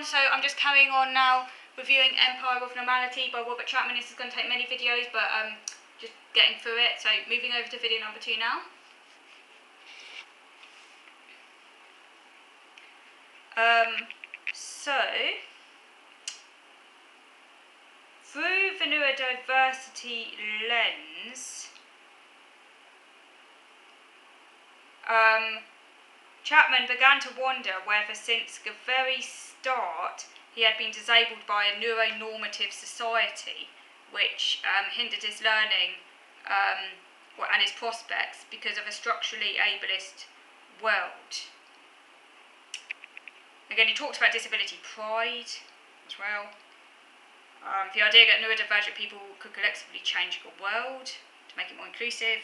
So I'm just carrying on now, reviewing Empire of Normality by Robert Chapman. This is going to take many videos, but just getting through it. So moving over to video number 2 now. Through the neurodiversity lens, Chapman began to wonder whether since the very start he had been disabled by a neuronormative society, which hindered his learning and his prospects because of a structurally ableist world. Again, he talks about disability pride as well. The idea that neurodivergent people could collectively change the world to make it more inclusive.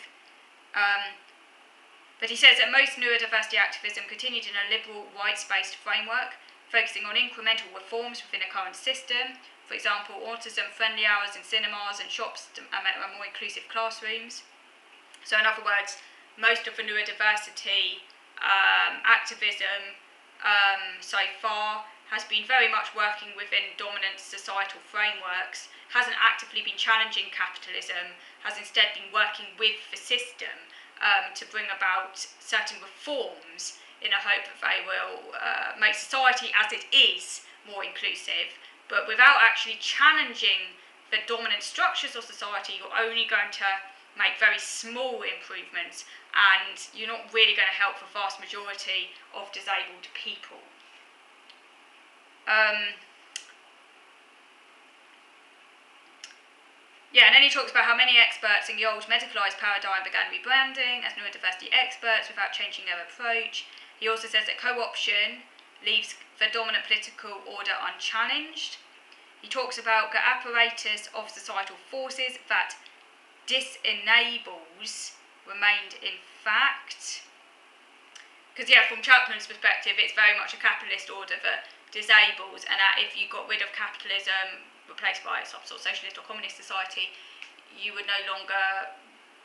But he says that most neurodiversity activism continued in a liberal, rights-based framework, focusing on incremental reforms within a current system. For example, autism-friendly hours in cinemas and shops and more inclusive classrooms. So in other words, most of the neurodiversity activism so far has been very much working within dominant societal frameworks, hasn't actively been challenging capitalism, has instead been working with the system to bring about certain reforms in a hope that they will make society as it is more inclusive, but without actually challenging the dominant structures of society. You're only going to make very small improvements, and you're not really going to help the vast majority of disabled people. And then he talks about how many experts in the old medicalised paradigm began rebranding as neurodiversity experts without changing their approach. He also says that co-option leaves the dominant political order unchallenged. He talks about the apparatus of societal forces that disenables remained in fact. Because from Chapman's perspective, it's very much a capitalist order that disables, and that if you got rid of capitalism, replaced by some sort of socialist or communist society, you would no longer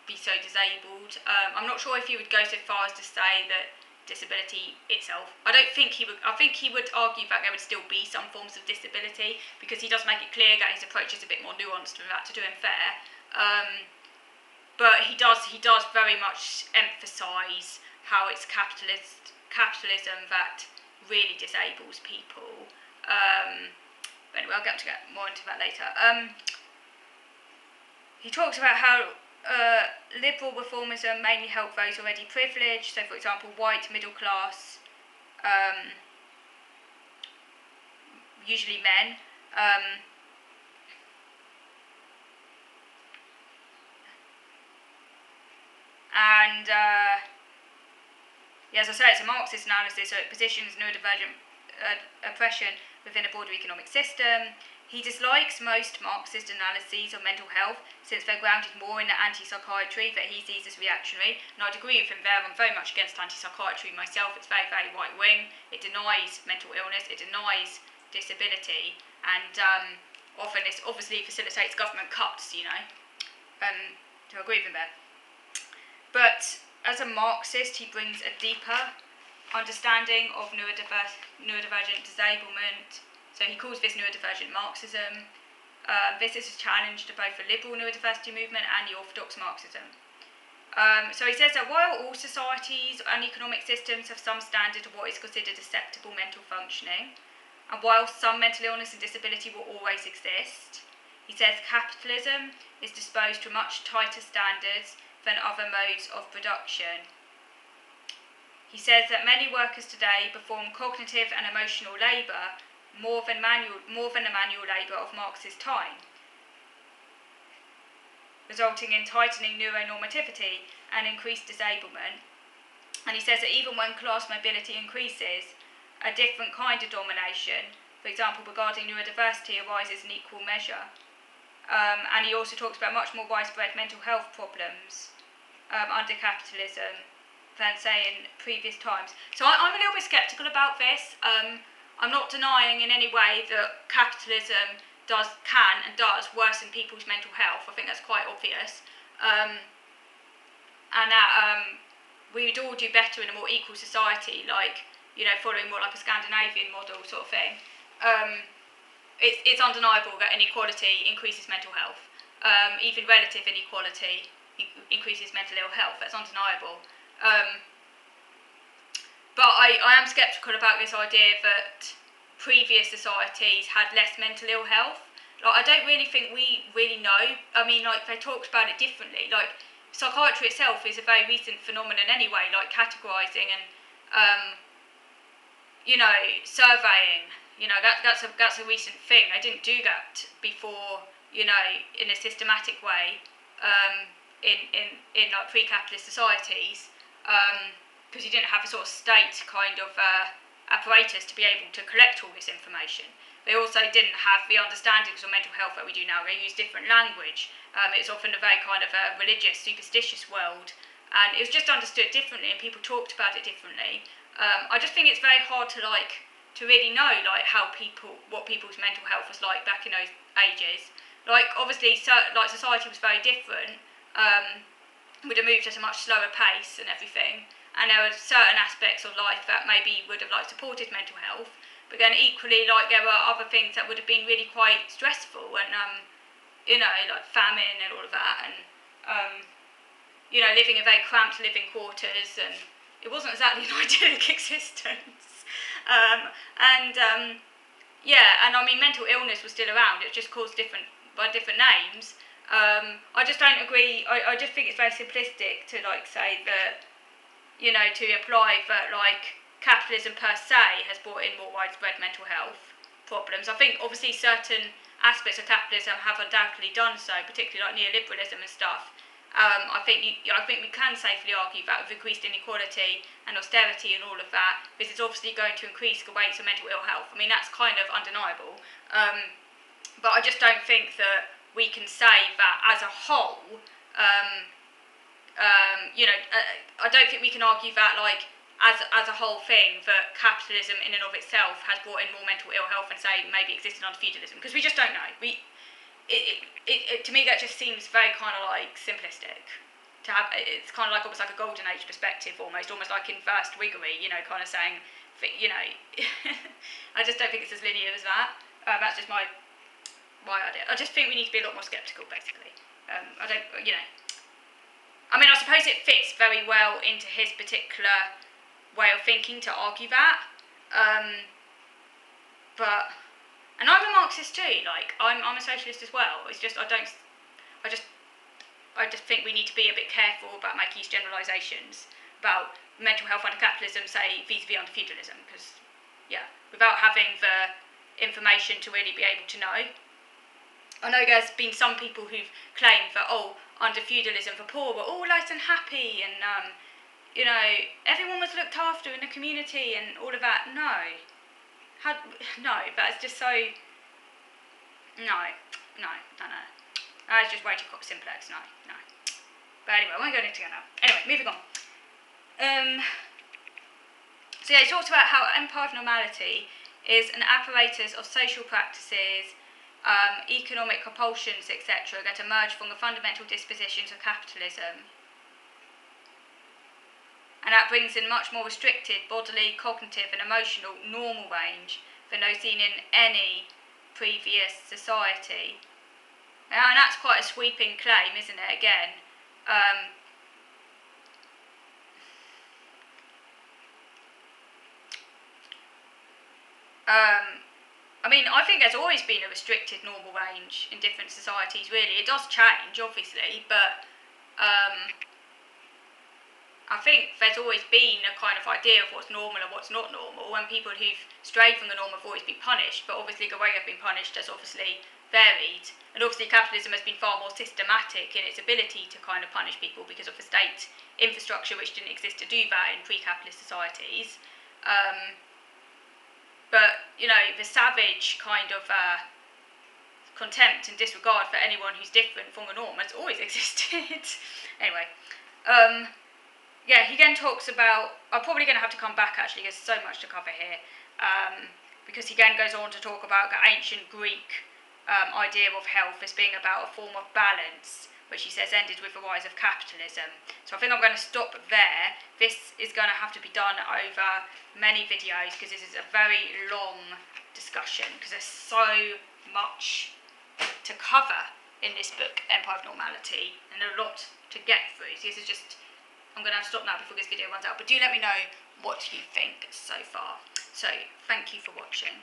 be so disabled. I'm not sure if he would go so far as to say that disability itself, I think he would argue that there would still be some forms of disability, because he does make it clear that his approach is a bit more nuanced than that, to do him fair. But he does very much emphasise how it's capitalism that really disables people. Anyway, I'll get more into that later. He talks about how liberal reformism mainly helped those already privileged, so for example white middle class, usually men, as I say, it's a Marxist analysis, so it positions neurodivergent oppression within a broader economic system. He dislikes most Marxist analyses of mental health, since they're grounded more in the anti-psychiatry that he sees as reactionary, and I'd agree with him there. I'm very much against anti-psychiatry myself. It's very, very right-wing. It denies mental illness, it denies disability, and often this obviously facilitates government cuts, so I agree with him there. But as a Marxist, he brings a deeper understanding of neurodivergent disablement. So he calls this neurodivergent Marxism. This is a challenge to both the liberal neurodiversity movement and the orthodox Marxism. So he says that while all societies and economic systems have some standard of what is considered acceptable mental functioning, and while some mental illness and disability will always exist, he says capitalism is disposed to much tighter standards than other modes of production. He says that many workers today perform cognitive and emotional labour more than the manual labour of Marx's time, resulting in tightening neuronormativity and increased disablement. And he says that even when class mobility increases, a different kind of domination, for example regarding neurodiversity, arises in equal measure. And he also talks about much more widespread mental health problems under capitalism than, say, in previous times. So I'm a little bit sceptical about this. I'm not denying in any way that capitalism can and does worsen people's mental health. I think that's quite obvious. And that we would all do better in a more equal society, like, following more like a Scandinavian model sort of thing. it's undeniable that inequality increases mental health. Even relative inequality increases mental ill health. That's undeniable. But I am sceptical about this idea that previous societies had less mental ill health. Like, I don't really think we really know. I mean, like, they talked about it differently. Like, psychiatry itself is a very recent phenomenon anyway, like categorising and, surveying. That's a recent thing. I didn't do that before, in a systematic way, in like pre-capitalist societies, because you didn't have a sort of state kind of apparatus to be able to collect all this information. They also didn't have the understandings of mental health that we do now. They use different language. It's often a very kind of a religious, superstitious world, and it was just understood differently, and people talked about it differently. I just think it's very hard to really know what people's mental health was like back in those ages. Like, obviously, society was very different. Would have moved at a much slower pace and everything, and there were certain aspects of life that maybe would have supported mental health. But then equally, there were other things that would have been really quite stressful, and like famine and all of that, and living in very cramped living quarters, and it wasn't exactly an idyllic existence. And I mean, mental illness was still around. It just caused by different names. I just don't agree. I just think it's very simplistic to say that, to imply that capitalism per se has brought in more widespread mental health problems. I think obviously certain aspects of capitalism have undoubtedly done so, particularly like neoliberalism and stuff. I think we can safely argue that with increased inequality and austerity and all of that, this is obviously going to increase the rates of mental ill health. I mean, that's kind of undeniable. But I just don't think that we can say that as a whole, I don't think we can argue that as a whole thing that capitalism in and of itself has brought in more mental ill health and say maybe existed under feudalism, because we just don't know. To me that just seems very kind of simplistic. It's kind of almost like a golden age perspective, almost like inverse Whiggery, kind of saying, I just don't think it's as linear as that. That's just my idea. I just think we need to be a lot more sceptical, basically. I suppose it fits very well into his particular way of thinking to argue that. And I'm a Marxist too. I'm a socialist as well. It's just I just think we need to be a bit careful about making these generalisations about mental health under capitalism, say vis-a-vis under feudalism, because without having the information to really be able to know. I know there's been some people who've claimed that, under feudalism the poor were all light and happy, and everyone was looked after in the community and all of that. No, that's just so. No. That's just way too simplex. No. But anyway, I won't go into it now. Anyway, moving on. So he talks about how empire of normality is an apparatus of social practices, economic compulsions, etc., that emerge from the fundamental dispositions of capitalism. And that brings in much more restricted bodily, cognitive and emotional normal range than those seen in any previous society. And that's quite a sweeping claim, isn't it, again? I think there's always been a restricted normal range in different societies, really. It does change, obviously, but I think there's always been a kind of idea of what's normal and what's not normal, and people who've strayed from the norm have always been punished, but obviously the way they've been punished has obviously varied. And obviously capitalism has been far more systematic in its ability to kind of punish people because of the state infrastructure which didn't exist to do that in pre-capitalist societies. But, the savage kind of contempt and disregard for anyone who's different from the norm has always existed. Anyway, he again talks about, I'm probably going to have to come back actually, there's so much to cover here, because he again goes on to talk about the ancient Greek idea of health as being about a form of balance, which he says ended with the rise of capitalism. So I think I'm going to stop there. This is going to have to be done over many videos because this is a very long discussion, because there's so much to cover in this book, Empire of Normality, and a lot to get through. So this is just, I'm going to have to stop now before this video runs out, but do let me know what you think so far. So thank you for watching.